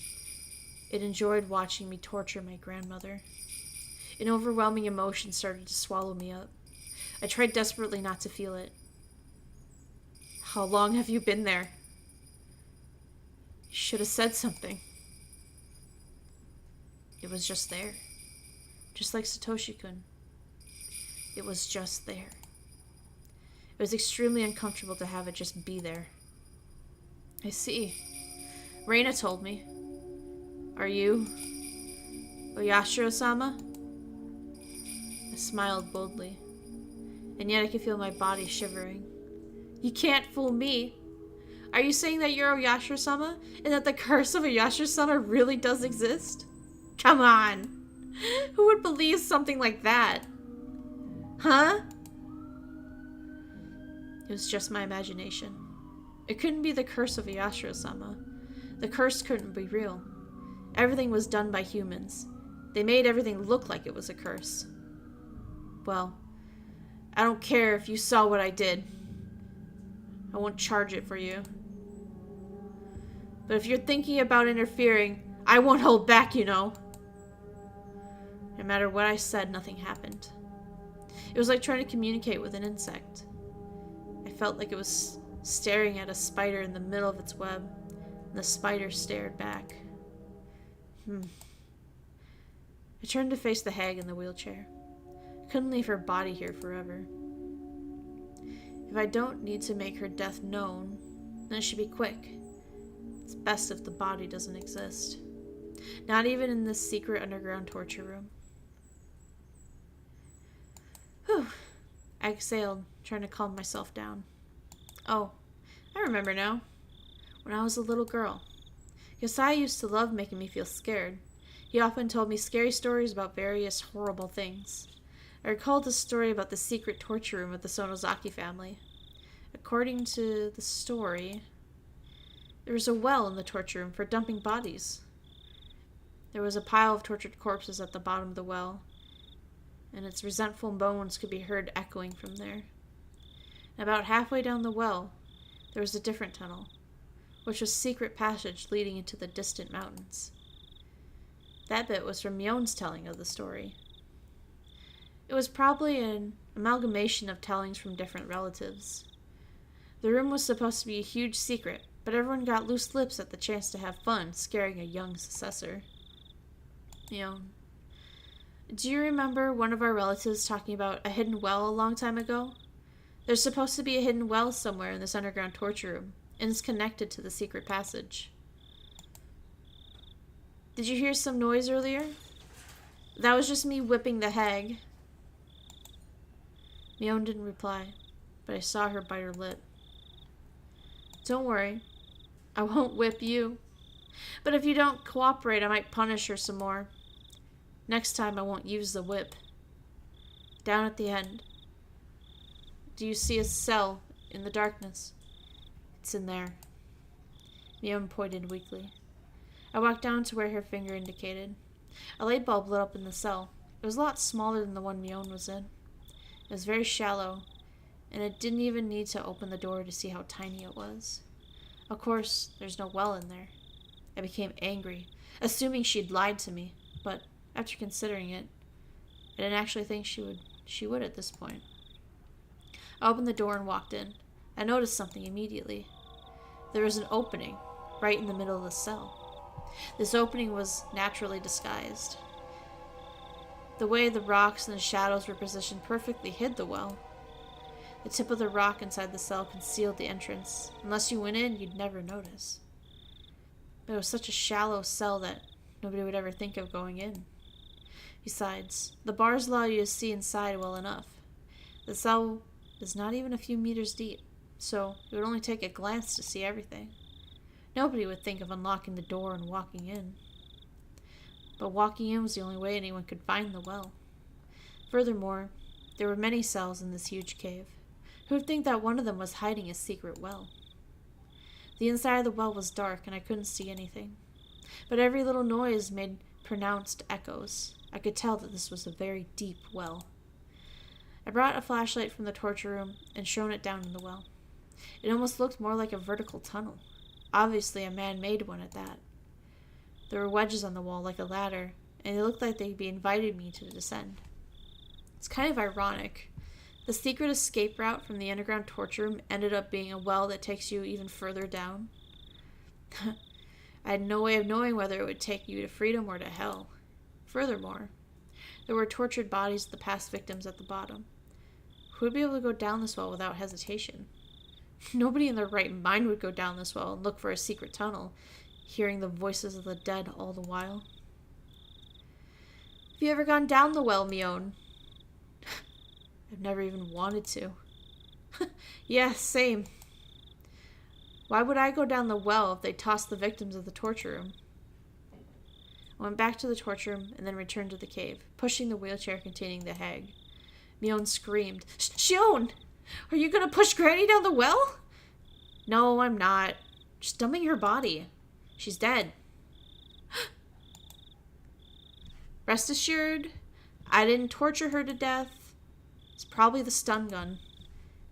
Speaker 1: It enjoyed watching me torture my grandmother. An overwhelming emotion started to swallow me up. I tried desperately not to feel it. How long have you been there? You should have said something. It was just there. Just like Satoshi-kun. It was just there. It was extremely uncomfortable to have it just be there. I see. Reina told me. Are you Oyashiro-sama? I smiled boldly, and yet I could feel my body shivering. You can't fool me. Are you saying that you're Oyashiro-sama, and that the curse of Oyashiro-sama really does exist? Come on! Who would believe something like that? Huh? It was just my imagination. It couldn't be the curse of Oyashiro-sama. The curse couldn't be real. Everything was done by humans. They made everything look like it was a curse. Well, I don't care if you saw what I did. I won't charge it for you. But if you're thinking about interfering, I won't hold back, you know. No matter what I said, nothing happened. It was like trying to communicate with an insect. I felt like it was staring at a spider in the middle of its web, and the spider stared back. I turned to face the hag in the wheelchair. I couldn't leave her body here forever. If I don't need to make her death known, then it should be quick. It's best if the body doesn't exist. Not even in this secret underground torture room. Whew. I exhaled, trying to calm myself down. Oh, I remember now. When I was a little girl, Yasai used to love making me feel scared. He often told me scary stories about various horrible things. I recalled a story about the secret torture room of the Sonozaki family. According to the story, there was a well in the torture room for dumping bodies. There was a pile of tortured corpses at the bottom of the well, and its resentful moans could be heard echoing from there. And about halfway down the well, there was a different tunnel, which was a secret passage leading into the distant mountains. That bit was from Mion's telling of the story. It was probably an amalgamation of tellings from different relatives. The room was supposed to be a huge secret, but everyone got loose lips at the chance to have fun scaring a young successor. Mion, do you remember one of our relatives talking about a hidden well a long time ago? There's supposed to be a hidden well somewhere in this underground torture room, and it's connected to the secret passage. Did you hear some noise earlier? That was just me whipping the hag. Mion didn't reply. but I saw her bite her lip. Don't worry. I won't whip you. But if you don't cooperate, I might punish her some more. Next time I won't use the whip. Down at the end. Do you see a cell in the darkness? It's in there. Mion pointed weakly. I walked down to where her finger indicated. A light bulb lit up in the cell. It was a lot smaller than the one Mion was in. It was very shallow, and it didn't even need to open the door to see how tiny it was. Of course, there's no well in there. I became angry, assuming she'd lied to me, but after considering it, I didn't actually think she would at this point. I opened the door and walked in. I noticed something immediately. There was an opening right in the middle of the cell. This opening was naturally disguised. The way the rocks and the shadows were positioned perfectly hid the well. The tip of the rock inside the cell concealed the entrance. Unless you went in, you'd never notice. But it was such a shallow cell that nobody would ever think of going in. Besides, the bars allow you to see inside well enough. The cell is not even a few meters deep, so it would only take a glance to see everything. Nobody would think of unlocking the door and walking in. But walking in was the only way anyone could find the well. Furthermore, there were many cells in this huge cave. Who would think that one of them was hiding a secret well? The inside of the well was dark, and I couldn't see anything. But every little noise made pronounced echoes. I could tell that this was a very deep well. I brought a flashlight from the torture room and shone it down in the well. It almost looked more like a vertical tunnel. Obviously a man-made one at that. There were wedges on the wall like a ladder, and they looked like they'd be inviting me to descend. It's kind of ironic. The secret escape route from the underground torture room ended up being a well that takes you even further down. I had no way of knowing whether it would take you to freedom or to hell. Furthermore, there were tortured bodies of the past victims at the bottom. Who would be able to go down this well without hesitation? Nobody in their right mind would go down this well and look for a secret tunnel, hearing the voices of the dead all the while. Have you ever gone down the well, Mion? I've never even wanted to. Yeah, same. Why would I go down the well if they tossed the victims of the torture room? I went back to the torture room and then returned to the cave, pushing the wheelchair containing the hag. Mion screamed, Shion! Are you gonna push Granny down the well? No, I'm not. Just dumping her body. She's dead. Rest assured, I didn't torture her to death. It's probably the stun gun.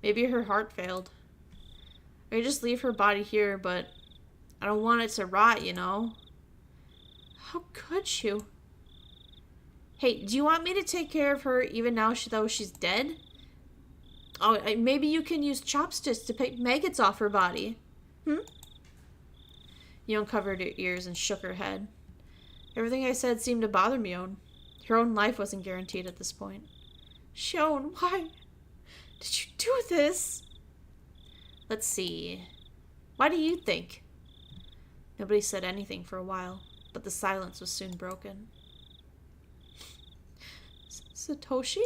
Speaker 1: Maybe her heart failed. I could just leave her body here, but I don't want it to rot, you know? How could you? Hey, do you want me to take care of her even now though she's dead? Oh, maybe you can use chopsticks to pick maggots off her body. Mion covered her ears and shook her head. Everything I said seemed to bother Mion. Her own life wasn't guaranteed at this point. Shion, why did you do this? Let's see. Why do you think? Nobody said anything for a while, but the silence was soon broken. Satoshi?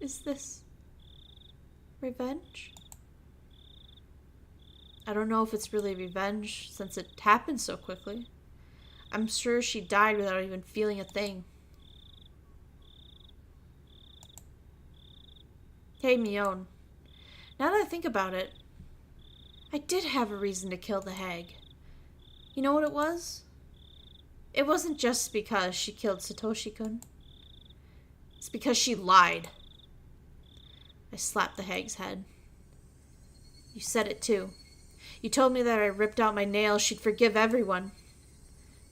Speaker 1: Is this revenge? I don't know if it's really revenge since it happened so quickly. I'm sure she died without even feeling a thing. Hey, Mion. Now that I think about it, I did have a reason to kill the hag. You know what it was? It wasn't just because she killed Satoshi-kun. It's because she lied. I slapped the hag's head. You said it too. You told me that if I ripped out my nails, she'd forgive everyone.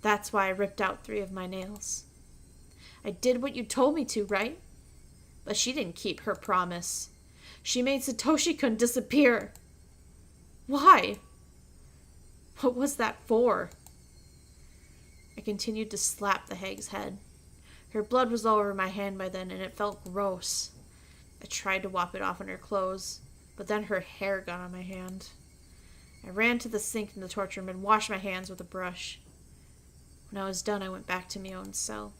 Speaker 1: That's why I ripped out 3 of my nails. I did what you told me to, right? But she didn't keep her promise. She made Satoshi-kun disappear. Why? What was that for? I continued to slap the hag's head. Her blood was all over my hand by then, and it felt gross. I tried to wipe it off on her clothes, but then her hair got on my hand. I ran to the sink in the torture room and washed my hands with a brush. When I was done, I went back to my own cell.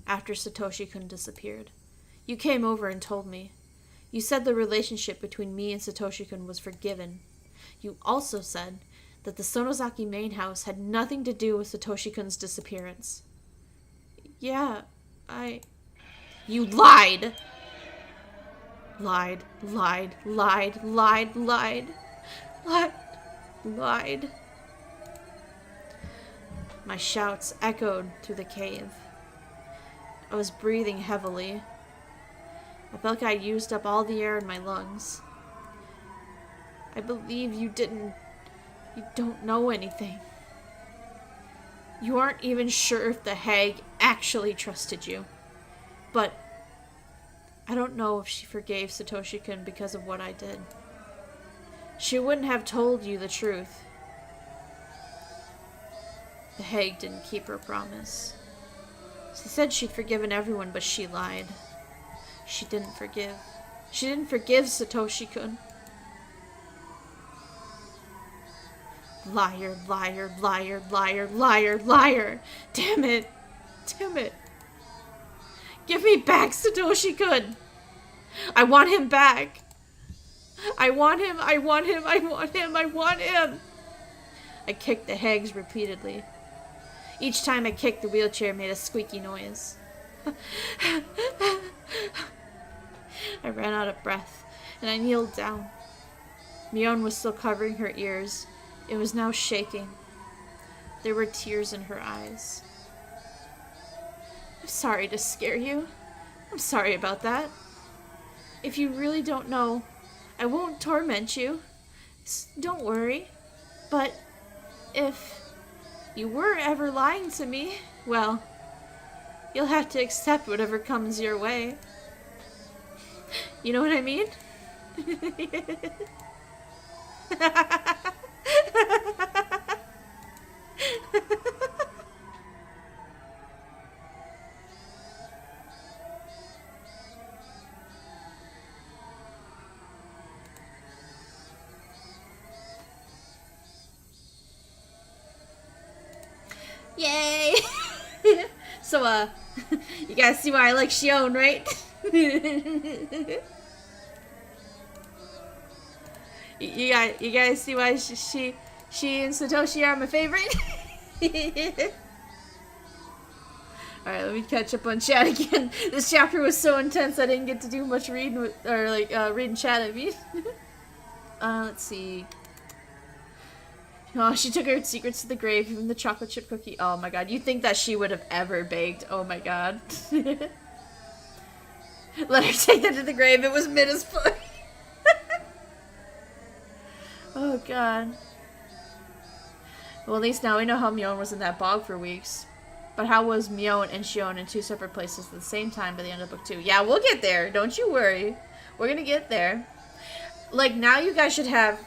Speaker 1: after Satoshi-kun disappeared. You came over and told me. You said the relationship between me and Satoshi-kun was forgiven. You also said that the Sonozaki main house had nothing to do with Satoshi-kun's disappearance. Yeah, You lied! Lied. My shouts echoed through the cave. I was breathing heavily. I felt like I used up all the air in my lungs. I believe you don't know anything. You aren't even sure if the hag actually trusted you. But I don't know if she forgave Satoshi-kun because of what I did. She wouldn't have told you the truth. The hag didn't keep her promise. She said she'd forgiven everyone, but she lied. She didn't forgive. She didn't forgive Satoshi-kun. Liar. Damn it. Give me back Satoshi-kun. I want him back. I want him. I kicked the hags repeatedly. Each time I kicked, the wheelchair made a squeaky noise. I ran out of breath, and I kneeled down. Mion was still covering her ears. It was now shaking. There were tears in her eyes. I'm sorry to scare you. I'm sorry about that. If you really don't know, I won't torment you. Don't worry. But if you were ever lying to me, well, you'll have to accept whatever comes your way. You know what I mean? Yay! So, you guys see why I like Shion, right? you guys see why she and Satoshi are my favorite? Alright, let me catch up on chat again. This chapter was so intense I didn't get to do much reading reading chat, I mean. Let's see. Oh, she took her secrets to the grave, even the chocolate chip cookie. Oh my god, you'd think that she would have ever baked. Oh my god. Let her take that to the grave. It was mid as fuck. Oh god. Well, at least now we know how Mion was in that bog for weeks. But how was Mion and Shion in two separate places at the same time by the end of book 2? Yeah, we'll get there. Don't you worry. We're gonna get there. Like, now you guys should have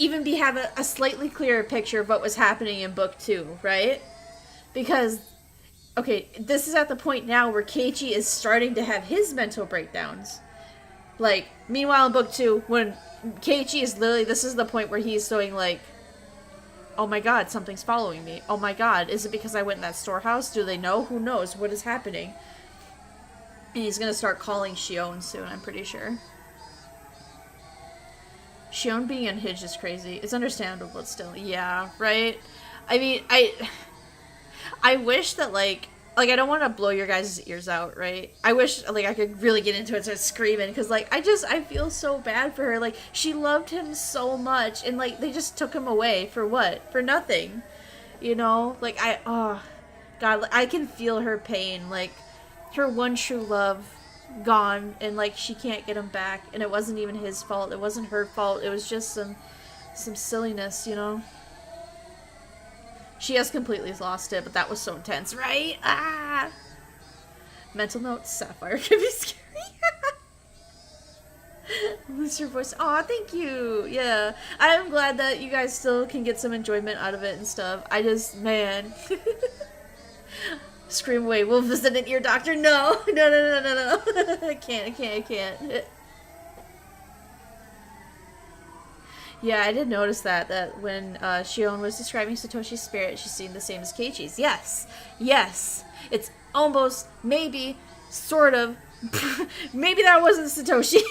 Speaker 1: a slightly clearer picture of what was happening in book 2, right? Because, okay, this is at the point now where Keiichi is starting to have his mental breakdowns. Like, meanwhile in book 2, when Keiichi is literally, this is the point where he's going like, oh my god, something's following me. Oh my god, is it because I went in that storehouse? Do they know? Who knows? What is happening? And he's gonna start calling Shion soon, I'm pretty sure. Shion being unhinged is crazy. It's understandable, but still. Yeah, right? I mean, I wish that, like, I don't want to blow your guys' ears out, right? I wish, like, I could really get into it and start screaming, because, like, I feel so bad for her. Like, she loved him so much, and, like, they just took him away for what? For nothing. You know? Like, oh, God, I can feel her pain. Like, her one true love gone, and like she can't get him back, and it wasn't even his fault, it wasn't her fault, it was just some silliness, you know. She has completely lost it, but that was so intense, right? Ah! Mental note, Saphyre can be scary. Lose your voice. Aw, thank you. Yeah, I'm glad that you guys still can get some enjoyment out of it and stuff. I just, man. Scream away, we'll visit an ear doctor. No. I can't. Yeah, I did notice that when Shion was describing Satoshi's spirit, she's seeing the same as Keiichi's. Yes. almost, maybe, sort of. Maybe that wasn't Satoshi.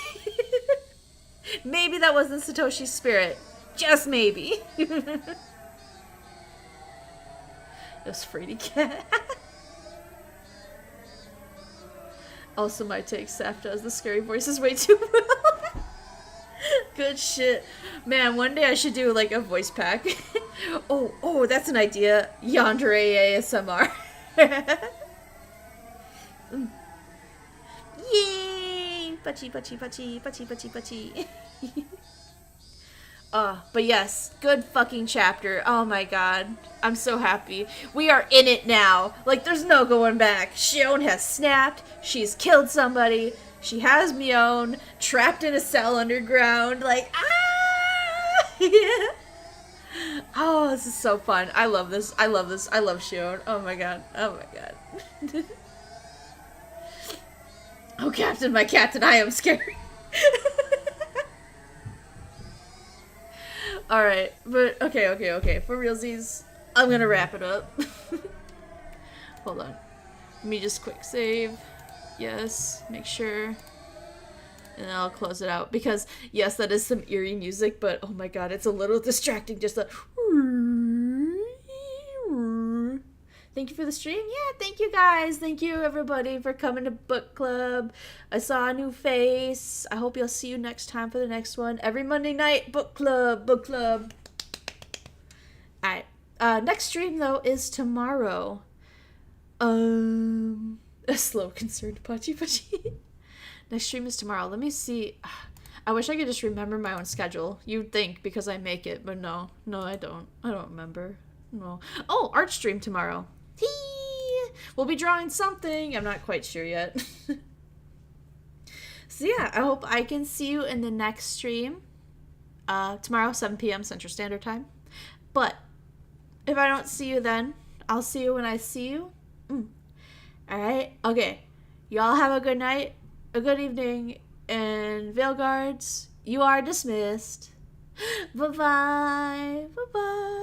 Speaker 1: Maybe that wasn't Satoshi's spirit. Just maybe. It was Frady Cat. Also, my take, Saf does the scary voices way too well. Good shit. Man, one day I should do like a voice pack. Oh, that's an idea. Yandere ASMR. Yay! Pachi, pachi, pachi, pachi, pachi, pachi. But yes, good fucking chapter. Oh my god. I'm so happy. We are in it now. Like, there's no going back. Shion has snapped. She's killed somebody. She has Mion trapped in a cell underground. Like, ah! Yeah. Oh, this is so fun. I love this. I love this. I love Shion. Oh my god. Oh my god. Oh, Captain, my captain, I am scared. Alright, but okay. For realsies, I'm gonna wrap it up. Hold on. Let me just quick save. Yes, make sure. And then I'll close it out. Because, yes, that is some eerie music, but oh my god, it's a little distracting. Just the... Thank you for the stream. Yeah, thank you guys. Thank you everybody for coming to book club. I saw a new face. I hope you'll see you next time for the next one. Every Monday night, book club, book club. Alright. Next stream though is tomorrow. A slow concerned Pachi Pachi. Next stream is tomorrow. Let me see. I wish I could just remember my own schedule. You'd think because I make it, but no. No, I don't. I don't remember. No. Oh, art stream tomorrow. We'll be drawing something. I'm not quite sure yet. So yeah, I hope I can see you in the next stream. Tomorrow, 7 p.m. Central Standard Time. But if I don't see you then, I'll see you when I see you. Alright? Okay. Y'all have a good night, a good evening, and Veil Guards, you are dismissed. Bye-bye. Bye-bye.